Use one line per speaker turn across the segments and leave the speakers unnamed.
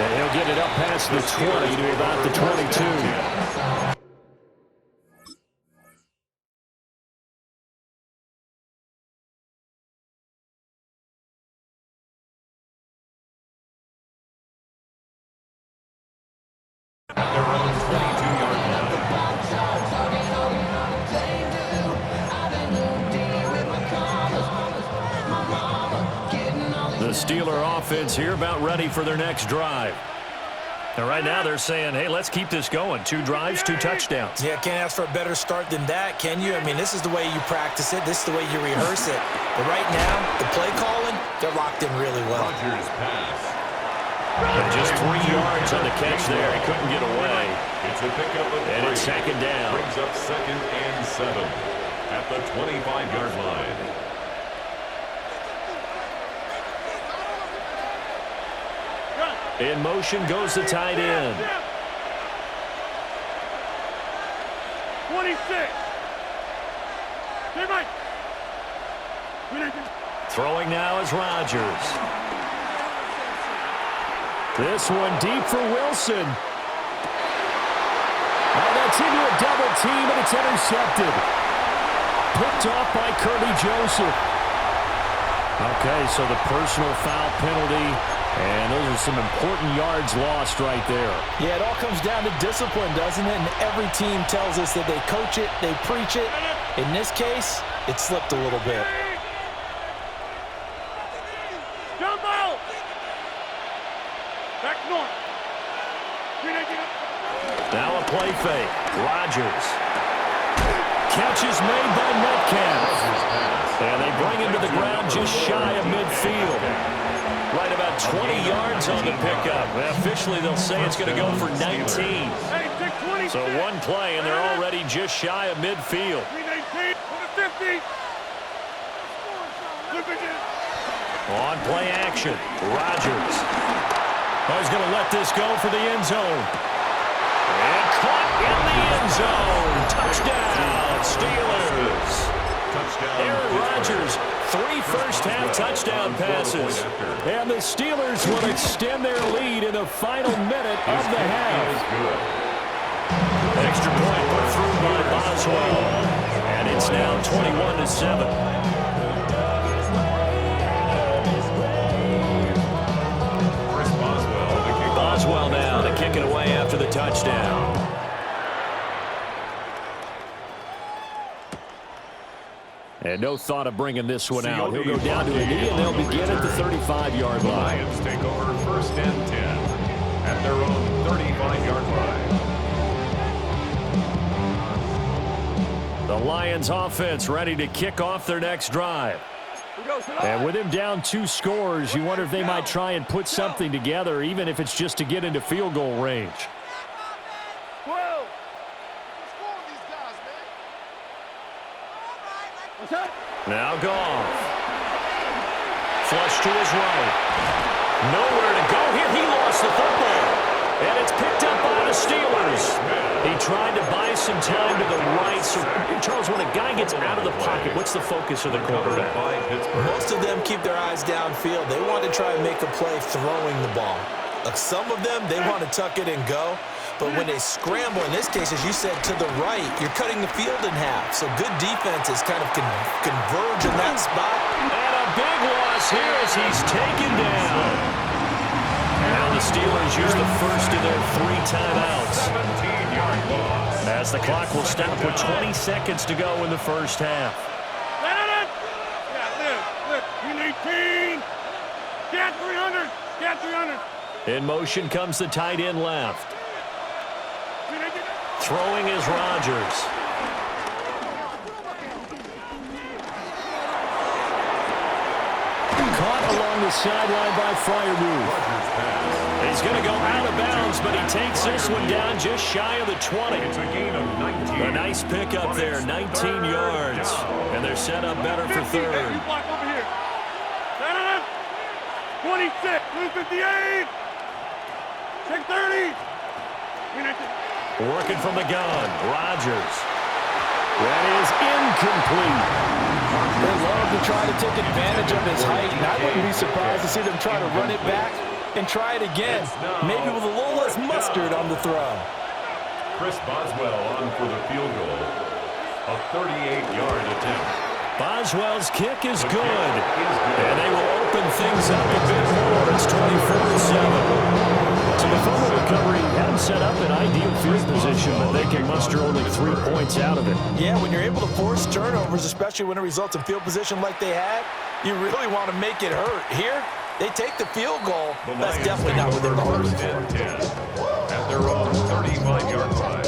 And he'll get it up past the 20 to about the 22.
At their own 22-yard line.
The Steeler offense here about ready for their next drive. And right now they're saying, hey, let's keep this going. 2 drives, 2 touchdowns.
Yeah, can't ask for a better start than that, can you? I mean, this is the way you practice it. This is the way you rehearse it. But right now, the play calling, they're locked in really well.
Rodgers pass.
And just 3 yards on the catch there. He couldn't get away.
It's a pickup of 3.
And it's second down.
Brings up 2nd and 7 at the 25-yard line.
In motion goes the tight end.
26.
Throwing now is Rodgers. This one deep for Wilson. Oh, that's into a double team, and it's intercepted. Picked off by Kirby Joseph. Okay, so the personal foul penalty, and those are some important yards lost right there.
Yeah, it all comes down to discipline, doesn't it? And every team tells us that they coach it, they preach it. In this case, it slipped a little bit.
Jump out. Back north.
Now a play fake. Rodgers. Catch is made by Metcalf. And they bring him to the ground just shy of midfield. Right about 20 yards on the pickup. Officially, they'll say it's going to go for 19. So one play, and they're already just shy of midfield.
50.
On play action, Rodgers. Oh, he's going to let this go for the end zone. And caught in the end zone. Touchdown, Steelers. Aaron Rodgers, 3 first-half touchdown passes. And the Steelers will extend their lead in the final minute of the half. Extra point put through by Boswell. And it's now 21-7. Boswell now to kick it away after the touchdown. And no thought of bringing this one out. He'll go down to a knee, and they'll begin at the 35-yard line.
Lions take over 1st and 10 at their own 35-yard line.
The Lions offense ready to kick off their next drive. And with him down 2 scores, you wonder if they might try and put something together, even if it's just to get into field goal range. Now Goff. Flush to his right. Nowhere to go here. He lost the football. And it's picked up by the Steelers. He tried to buy some time to the right. So, Charles, when a guy gets out of the pocket, what's the focus of the quarterback?
Most of them keep their eyes downfield. They want to try and make a play throwing the ball. Some of them, they want to tuck it and go. But when they scramble, in this case, as you said, to the right, you're cutting the field in half. So good defenses kind of converge in that spot.
And a big loss here as he's taken down. Now the Steelers use the first of their 3 timeouts.
17-yard loss.
As the clock will stop with 20 seconds to go in the first half.
We need 18. Get 300. Get 300.
In motion comes the tight end left. Throwing is Rodgers. Caught along the sideline by Freiermuth. He's going to go out of bounds, but he takes this one down just shy of the 20.
It's a gain of 19.
A nice pickup there, 19 yards. And they're set up better for 3rd.
You block over here. 26. 58. Take 30.
Working from the gun, Rodgers. That is incomplete.
They love to try to take advantage of his height, and I wouldn't be surprised to see them try to run it back. and try it again. Maybe with a little less mustard on the throw.
Chris Boswell on for the field goal. A 38-yard attempt.
Boswell's kick is good. And they will open things up a bit more. It's 24-7. So the fumble recovery had them set up in ideal field position, but they can muster only 3 points out of it.
Yeah, when you're able to force turnovers, especially when it results in field position like they had, you really want to make it hurt. Here, they take the field goal. That's definitely not what they're hoping for.
And 10 at their own 35-yard line.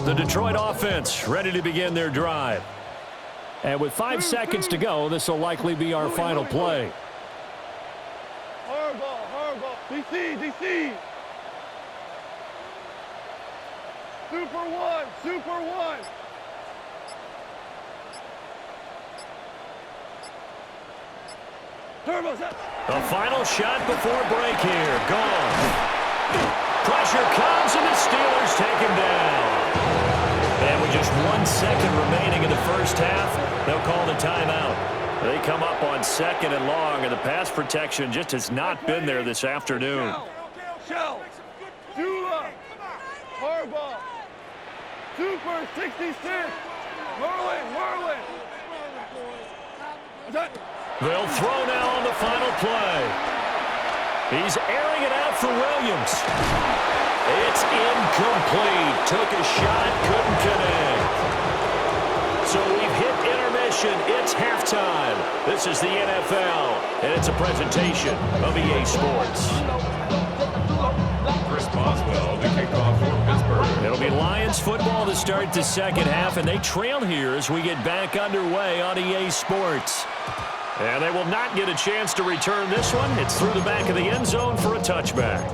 The Detroit offense ready to begin their drive. And with 5 seconds to go, this will likely be our final play.
Horrible. DC. Super one. Turbo set.
The final shot before break here. Gone. Pressure comes, and the Steelers take him down. And with just 1 second remaining in the first half, they'll call the timeout. They come up on 2nd and long, and the pass protection just has not been there this afternoon.
Shell. Dula. Harbaugh. Super 66. Merlin.
They'll throw now on the final play. He's airing it out for Williams. It's incomplete. Took a shot, couldn't connect. So we've hit intermission. It's halftime. This is the NFL, and it's a presentation of EA Sports.
Chris Boswell, the kickoff for Pittsburgh.
It'll be Lions football to start the second half, and they trail here as we get back underway on EA Sports. And they will not get a chance to return this one. It's through the back of the end zone for a touchback.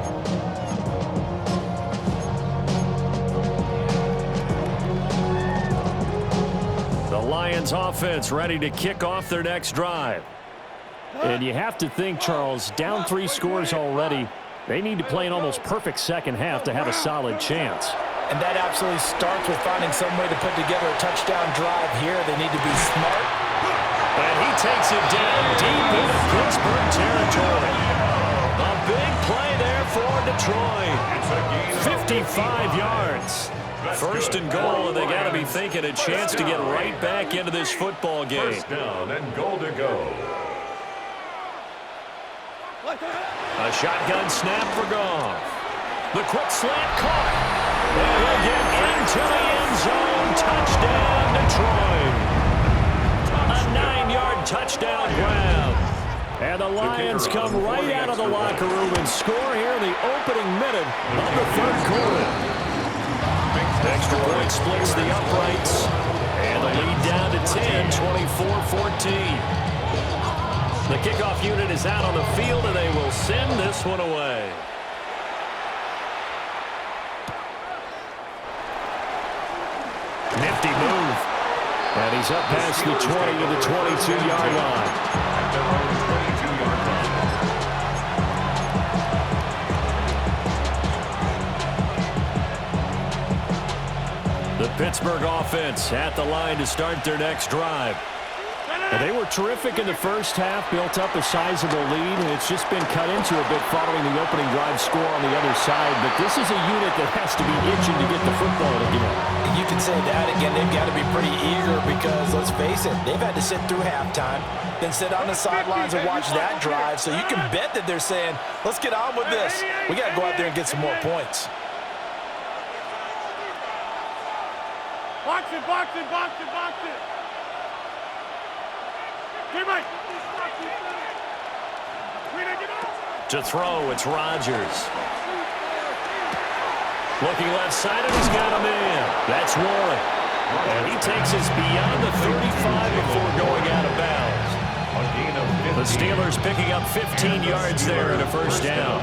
The Lions offense ready to kick off their next drive. And you have to think, Charles, down 3 scores already. They need to play an almost perfect second half to have a solid chance.
And that absolutely starts with finding some way to put together a touchdown drive here. They need to be smart.
And he takes it down deep into Pittsburgh territory. A big play there for Detroit. 55 yards. 1st and goal, and they got to be thinking a chance to get right back into this football game.
1st down and goal to go.
A shotgun snap for Goff. The quick slant caught. And he'll get into the end zone. Touchdown, Detroit. A 9-yard touchdown grab. And the Lions come right out of the locker room and score here in the opening minute of the 3rd quarter. Extra point splits the uprights. And the lead down to 10, 24-14. The kickoff unit is out on the field, and they will send this one away. Nifty move. And he's up past the 20 to the 22-yard line.
At their own 22-yard line.
The Pittsburgh offense at the line to start their next drive. And they were terrific in the first half, built up a sizable lead, and it's just been cut into a bit following the opening drive score on the other side. But this is a unit that has to be itching to get the football again.
You can say that again. They've got to be pretty eager because, let's face it, they've had to sit through halftime, then sit on the sidelines and watch that drive. So you can bet that they're saying, let's get on with this. We got to go out there and get some more points.
Box it.
To throw, it's Rodgers. Looking left side, and he's got him in. That's Warren. And he takes us beyond the 35 before going out of bounds. The Steelers picking up 15 yards there in a 1st down.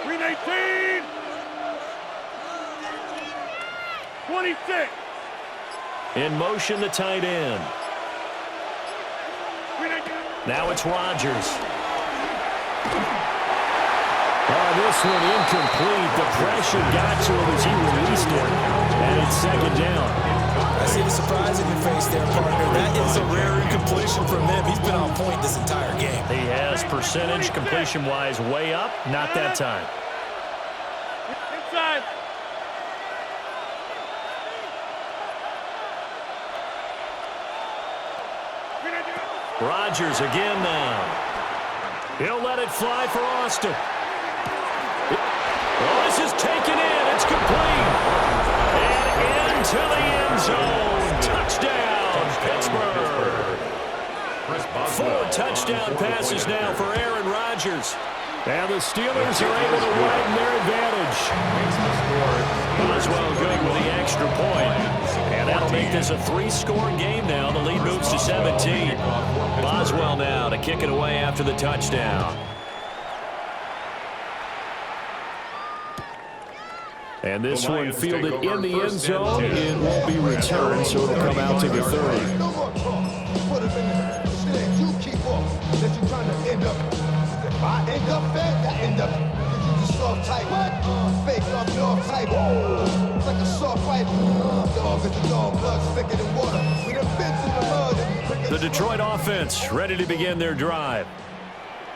318. 26.
In motion, the tight end. Now it's Rodgers. this one incomplete. The pressure got to him as he released it, and it's second down.
I see the surprise in your face there, partner. That is a rare incompletion from him. He's been on point this entire game.
He has percentage completion-wise way up. Not that time.
Inside.
Rodgers again now. He'll let it fly for Austin. Oh, this is taken in. It's complete. And into the end zone. Touchdown, Pittsburgh. 4 touchdown passes now for Aaron Rodgers. And the Steelers are able to widen their advantage. Boswell good with the extra point. And that'll make this a 3-score game now. The lead moves to 17. Boswell now to kick it away after the touchdown. And this one fielded in the end zone. It won't be returned, so it'll come out to the 30.
If I end up bad, I end up. You just soft type. Fake off your type. It's like a soft fight. Dog is the dog, blood thicker than water. We done been through the mud.
The Detroit offense ready to begin their drive.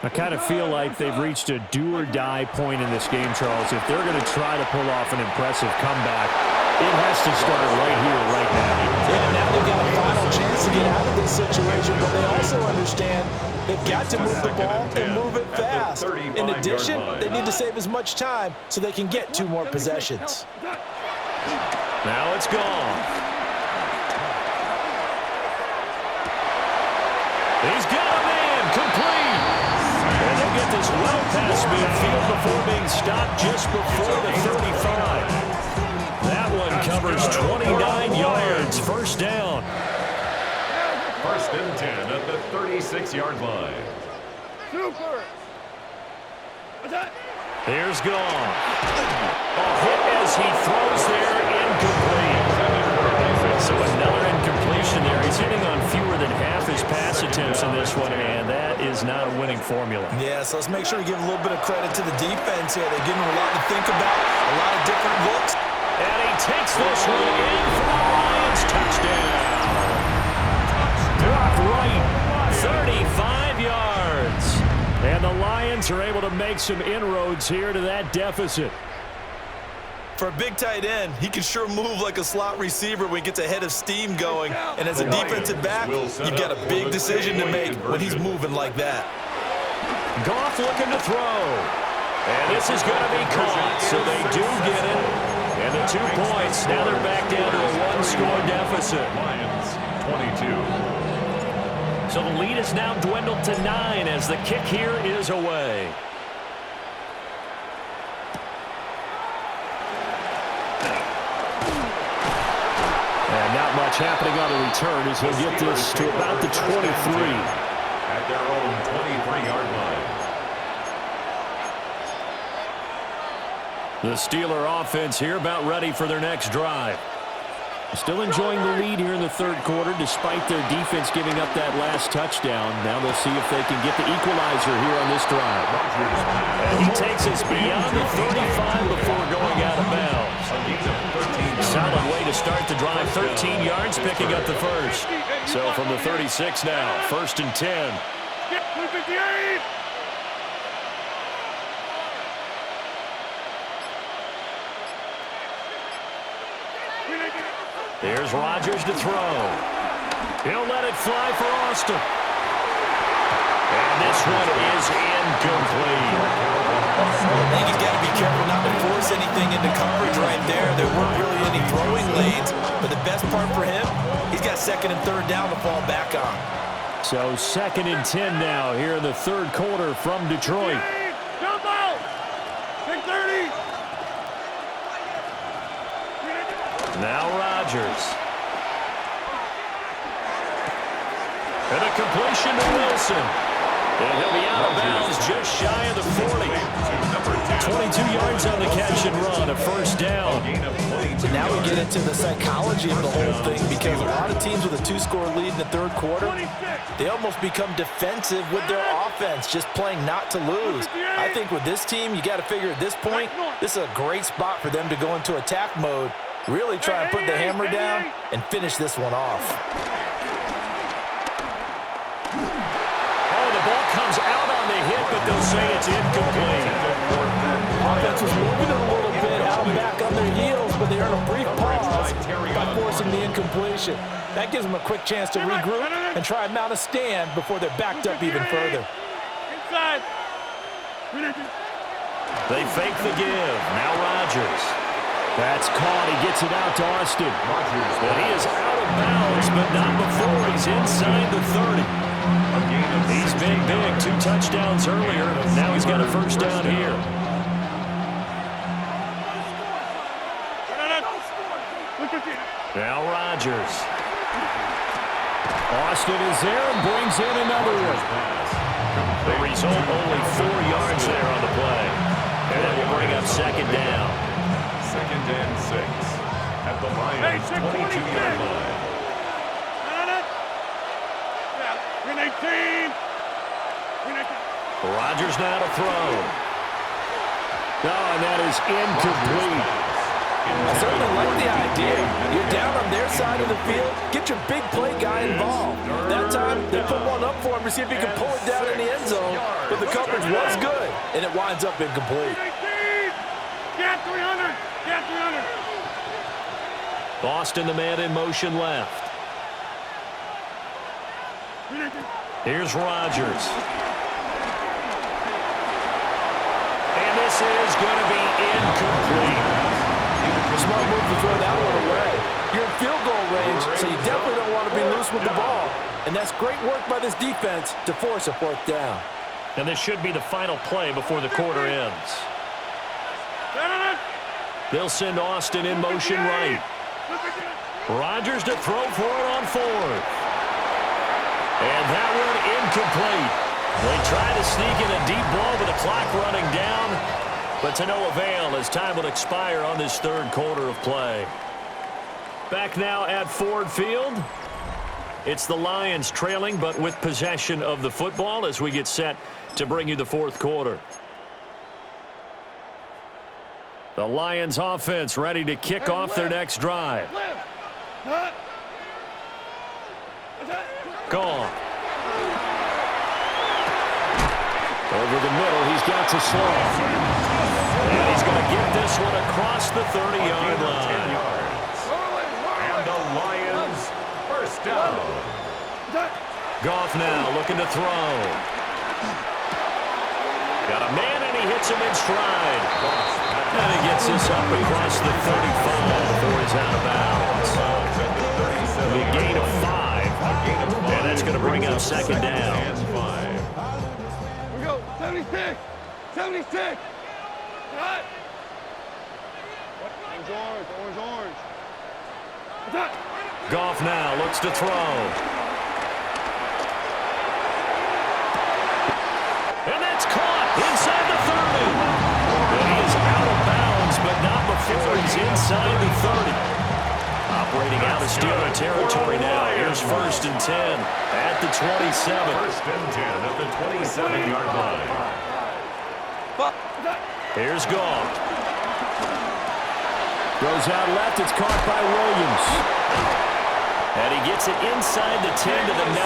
I kind of feel like they've reached a do-or-die point in this game, Charles. If they're going to try to pull off an impressive comeback, it has to start right here, right now.
Yeah, now they've got a final chance to get out of this situation, but they also understand they've got to move the ball and move it fast. In addition, they need to save as much time so they can get 2 more possessions.
Now it's gone. He's got a man, complete. And they'll get this well past midfield before being stopped just before the 35. That one covers 29 yards. First down.
First and 10 at the 36-yard line.
Super.
Here's gone. A hit as he throws there, incomplete. So another incompletion there. He's hitting on fewer than half his pass attempts in this one, and that is not a winning formula.
Yeah, so let's make sure we give a little bit of credit to the defense here. They're giving him a lot to think about, a lot of different looks.
And he takes this one in for the Lions. Touchdown. Drop right, 35 yards. And the Lions are able to make some inroads here to that deficit.
For a big tight end, he can sure move like a slot receiver when he gets a head of steam going. And as a defensive back, you've got a big decision to make when he's moving like that.
Goff looking to throw. And this is going to be caught, so they do get it. And the 2 points, now they're back down to a 1-score deficit.
Lions 22.
So the lead is now dwindled to 9 as the kick here is away. And not much happening on the return as he'll get this to about the 23.
At their own 23-yard line.
The Steeler offense here about ready for their next drive. Still enjoying the lead here in the 3rd quarter despite their defense giving up that last touchdown. Now they'll see if they can get the equalizer here on this drive. And he takes us beyond the 35 before going out of bounds. Solid way to start the drive. 13 yards picking up the first. So from the 36 now, 1st and 10.
Get 158.
Here's Rodgers to throw. He'll let it fly for Austin. And this one is incomplete.
I think he's got to be careful not to force anything into coverage right there. There weren't really any throwing lanes, but the best part for him, he's got 2nd and 3rd down to fall back on.
So 2nd and 10 now here in the 3rd quarter from Detroit.
Jump out. 6:30.
Now Rodgers. And a completion to Wilson. And he'll be out of bounds just shy of the 40. 22 yards on the catch and run, a first down.
So now we get into the psychology of the whole thing, because a lot of teams with a 2-score lead in the third quarter, they almost become defensive with their offense, just playing not to lose. I think with this team, you got to figure at this point, this is a great spot for them to go into attack mode, really try and put the hammer down and finish this one off.
Oh, the ball comes out on the hit, but they'll say it's incomplete.
Offense was moving it a little bit, out and back on their heels, but they earn a brief pause by forcing the incompletion. That gives them a quick chance to regroup and try and mount a stand before they're backed up even further.
Inside.
They fake the give. Now Rodgers. That's caught. He gets it out to Austin. But he is out of bounds, but not before he's inside the 30. He's been big. 2 touchdowns earlier. Now he's got a first down here. Now Rodgers. Austin is there and brings in another one. The result, only 4 yards there on the play. And that will bring up second down.
2nd and 6 at the Lions' 22-yard line.
Green 18.
Rodgers now to throw. And that is incomplete.
I certainly like the idea. You're down on their side of the field. Get your big play guy involved. That time, they put one up for him to see if he can pull it down in the end zone. But the coverage was good, and it winds up incomplete.
Get 300. Get 300.
Boston, the man in motion left. Here's Rodgers. And this is going to be incomplete.
Smart move to throw that one away. You're in field goal range, so you definitely don't want to be loose with the ball. And that's great work by this defense to force a 4th down.
And this should be the final play before the quarter ends. They'll send Austin in motion right. Rodgers to throw for it on 4th. And that one incomplete. They try to sneak in a deep ball with the clock running down, but to no avail as time will expire on this third quarter of play. Back now at Ford Field. It's the Lions trailing, but with possession of the football as we get set to bring you the fourth quarter. The Lions offense ready to kick off their next drive. Gone. Over the middle, he's got to slow. And he's going to get this one across the 30-yard line.
And the Lions first down.
Goff now looking to throw. Got a man and he hits him in stride. And he gets this up across the 35 before he's out of bounds. A gain of 5. And that's going to bring up second down.
Here we go. 76. 76. Cut. Orange.
Goff now looks to throw. And that's caught inside the 30. And he is out of bounds, but not before he's inside the 30. Operating out of Steeler territory now. Here's 1st and 10 at the 27.
1st and 10 at the 27-yard line.
Here's Goff. Goes out left. It's caught by Williams. And he gets it inside the 10 to the 9.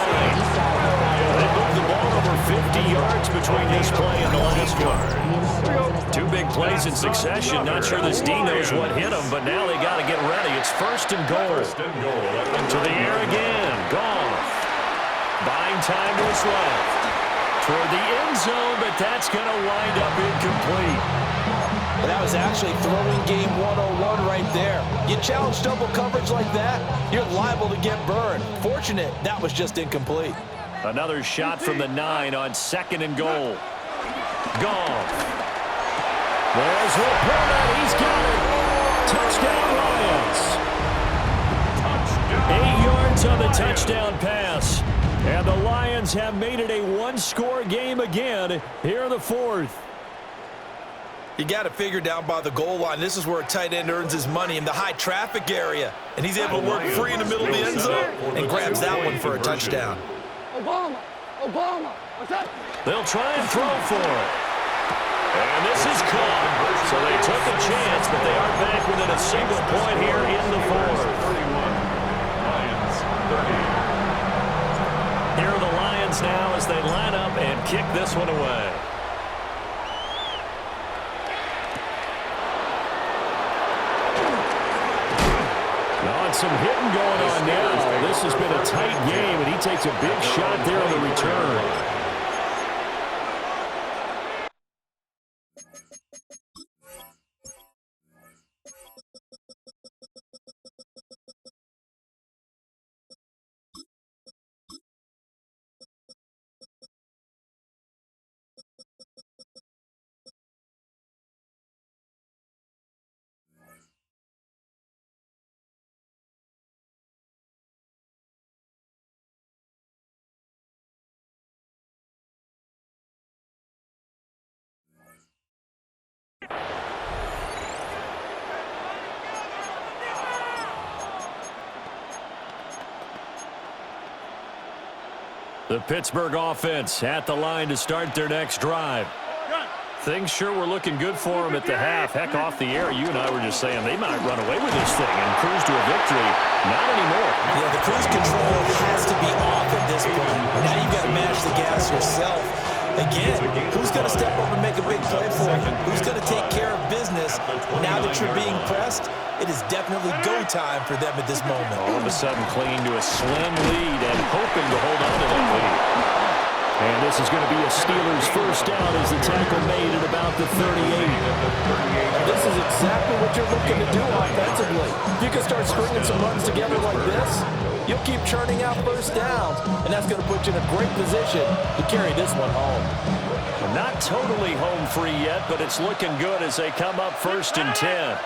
They moved the ball over 50 yards between this play and the last one. 2 big plays in succession. Not sure this D knows what hit him, but now they got to get ready. It's 1st and goal. To the air again. Goff. Buying time to his left. Toward the end zone, but that's going to wind up incomplete.
Well, that was actually throwing game 101 right there. You challenge double coverage like that, you're liable to get burned. Fortunate, that was just incomplete.
Another shot from the 9 on 2nd and goal. Goff. There's Laporta. He's got it. Touchdown Lions. 8 yards on the touchdown pass. And the Lions have made it a one-score game again here in the fourth.
You got to figure down by the goal line. This is where a tight end earns his money in the high traffic area. And he's able to work free in the middle of the end zone and grabs that one for a touchdown.
Obama, what's that?
They'll try and throw for it. And this is caught. So they took a chance, but they are back within a single point here in the fourth.
31. Lions 30.
Here are the Lions now as they line up and kick this one away. Some hitting going on now. This has been a tight game, and he takes a big shot there on the return. The Pittsburgh offense at the line to start their next drive. Things sure were looking good for them at the half. Heck, off the air, you and I were just saying they might run away with this thing and cruise to a victory. Not anymore.
Yeah, the cruise control has to be off at this point. Now you've got to manage the gas yourself. Again, who's going to step up and make a big play for you? Who's going to take care of business? Now that you're being pressed, it is definitely go time for them at this moment.
All of a sudden clinging to a slim lead and hoping to hold on to that lead. And this is going to be a Steelers first down as the tackle made at about the 38.
This is exactly what you're looking to do offensively. If you can start stringing some runs together like this, you'll keep churning out first downs, and that's going to put you in a great position to carry this one home.
Not totally home free yet, but it's looking good as they come up 1st and 10.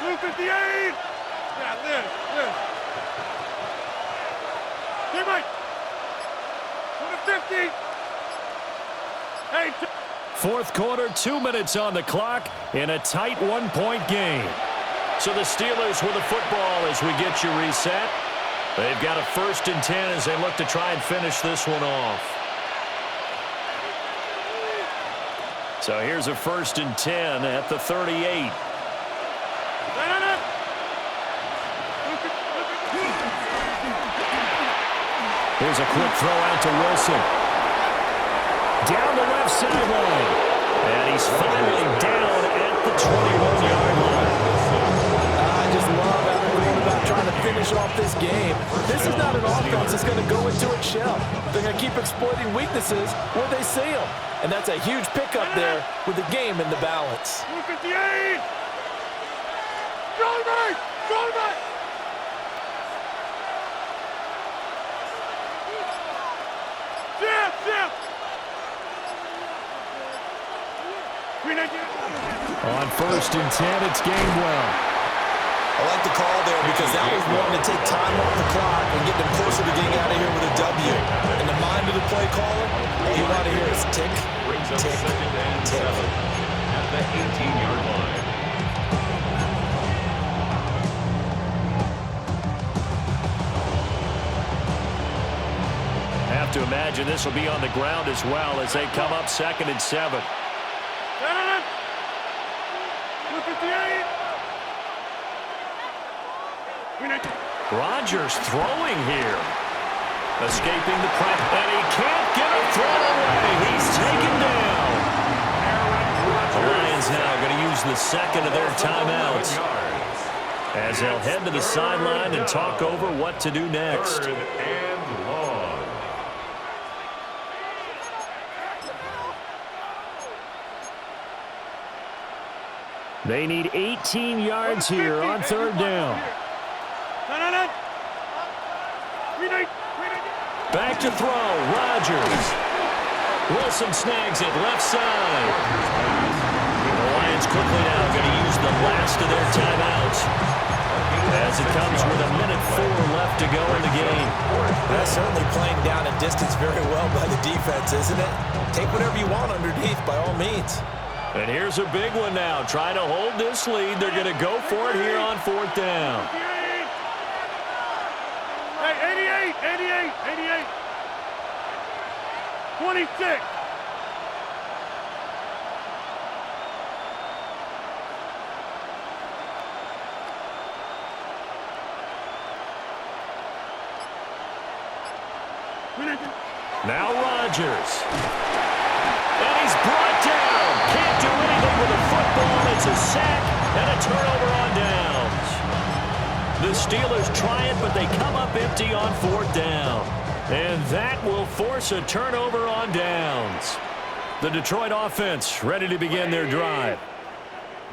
258! Yeah, Liz. Teammate! 250! Hey,
Fourth quarter, 2 minutes on the clock in a tight one-point game. So the Steelers with the football as we get you reset. They've got a 1st and 10 as they look to try and finish this one off. So here's a 1st and 10 at the 38. Here's a quick throw out to Wilson. Down the left sideline. And he's finally down at the 21-yard line.
I just love how they're going about trying to finish off this game. This is not an offense that's going to go into its shell. They're going to keep exploiting weaknesses where they see them. And that's a huge pickup there with the game in the balance.
258! Go back! Jim!
On 1st and 10, it's Gainwell.
I like the call there because that was one to take time off the clock and get them closer to getting out of here with a W. In the mind of the play caller, all you want to hear is tick,
Brings up
tick,
2nd and
tick.
7 at the 18-yard line.
Have to imagine this will be on the ground as well as they come up 2nd and 7.
258!
Rodgers throwing here. Escaping the press, and he can't get a throw away. He's taken down. The Lions now going to use the second of their timeouts as they'll head to the sideline and talk over what to do next.
3rd and long.
They need 18 yards here on 3rd down. Back to throw, Rodgers. Wilson snags it left side. The Lions quickly now going to use the last of their timeouts as it comes with 1:04 left to go in the game.
That's certainly playing down a distance very well by the defense, isn't it? Take whatever you want underneath by all means.
And here's a big one now. Trying to hold this lead. They're going to go for it here on 4th down.
Hey, 88. 26.
Now Rodgers. And he's brought down. Can't do anything with the football. It's a sack and a turnover on downs. The Steelers try it, but they come up empty on 4th down. And that will force a turnover on downs. The Detroit offense ready to begin their drive.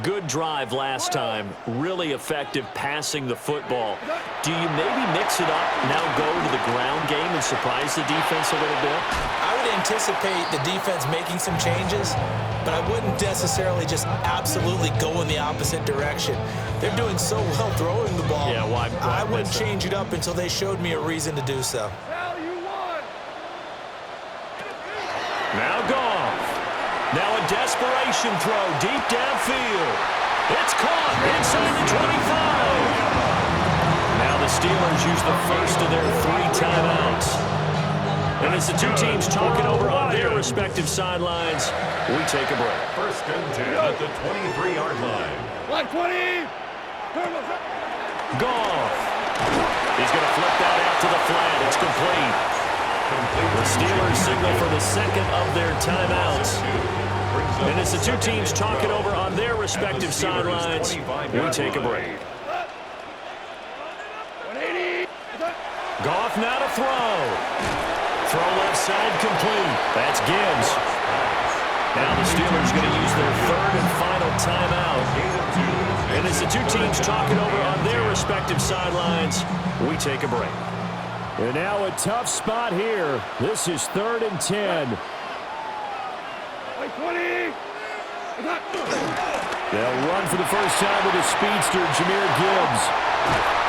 Good drive last time. Really effective passing the football. Do you maybe mix it up, now go to the ground game and surprise the defense a little bit?
I would anticipate the defense making some changes, but I wouldn't necessarily just absolutely go in the opposite direction. They're doing so well throwing the ball.
Yeah, why
I wouldn't change it up until they showed me a reason to do so.
Now Goff. Now a desperation throw deep downfield. It's caught inside the 25. Now the Steelers use the first of their 3 timeouts. And as the two teams talk it over on their respective sidelines, we take a break.
1st and 10 at the 23-yard line.
120.
Goff. He's going to flip that out to the flat. It's complete. The Steelers signal for the second of their timeouts. And as the two teams talk it over on their respective sidelines, we take a break. Goff now to throw. Throw left side complete. That's Gibbs. Now the Steelers going to use their 3rd and final timeout. And as the two teams talk it over on their respective sidelines, we take a break.
And now a tough spot here. This is 3rd and 10.
20.
They'll run for the first time with a speedster, Jahmyr Gibbs.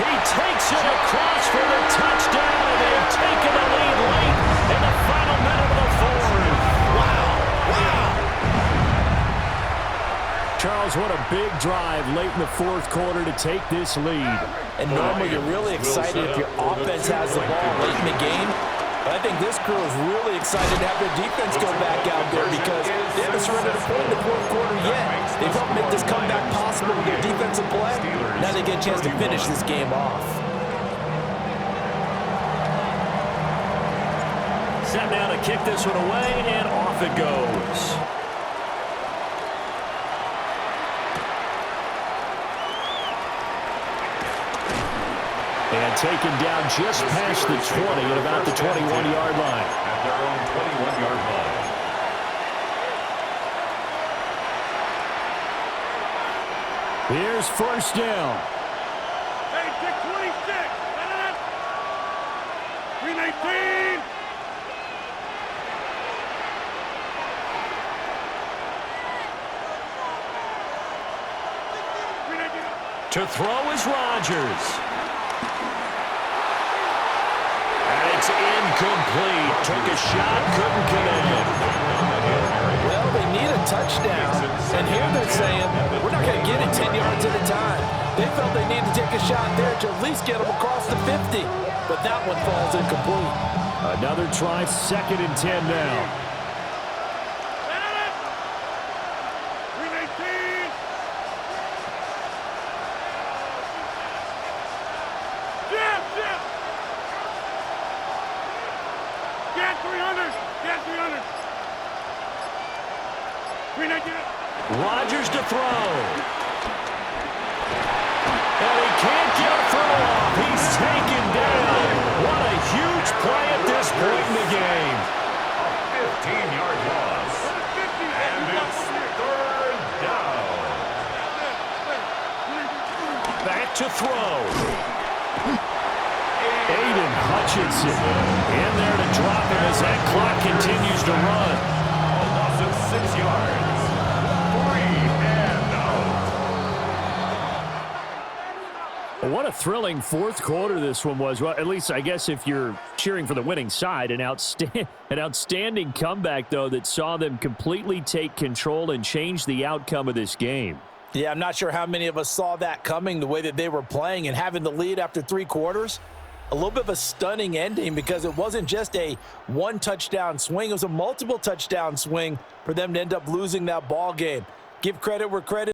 He takes it across for the touchdown, and they've taken the lead late in the final minute of the 4th.
Wow.
Charles, what a big drive late in the 4th quarter to take this lead.
And normally you're really excited if your offense has the ball late in the game. But I think this crew is really excited to have their defense go back out there because they haven't surrendered a point in the 4th quarter yet. They've helped make this comeback possible with their defensive play. Now they get a chance to finish this game off.
Set down to kick this one away, and off it goes. And taken down just past the 20 at about the 21-yard line.
At their own 21-yard line.
Here's 1st down.
Hey, 26. 319.
To throw is Rodgers. And it's incomplete. Took a shot, couldn't connect.
Well, they need a touchdown. And here they're saying, we're not going to get it 10 yards at a time. They felt they needed to take a shot there to at least get them across the 50. But that one falls incomplete.
Another try, 2nd and 10 now.
Rodgers to throw. And he can't get a throw off. He's taken down. What a huge play at this point in the game.
A 15-yard loss. And it's 3rd down.
Back to throw. Aiden Hutchinson in there to drop him as that clock continues to run.
A loss of 6 yards. 3 and out.
What a thrilling fourth quarter this one was. Well, at least I guess if you're cheering for the winning side, an outstanding comeback, though, that saw them completely take control and change the outcome of this game.
Yeah, I'm not sure how many of us saw that coming, the way that they were playing and having the lead after 3 quarters. A little bit of a stunning ending because it wasn't just a one-touchdown swing. It was a multiple touchdown swing for them to end up losing that ball game. Give credit where credit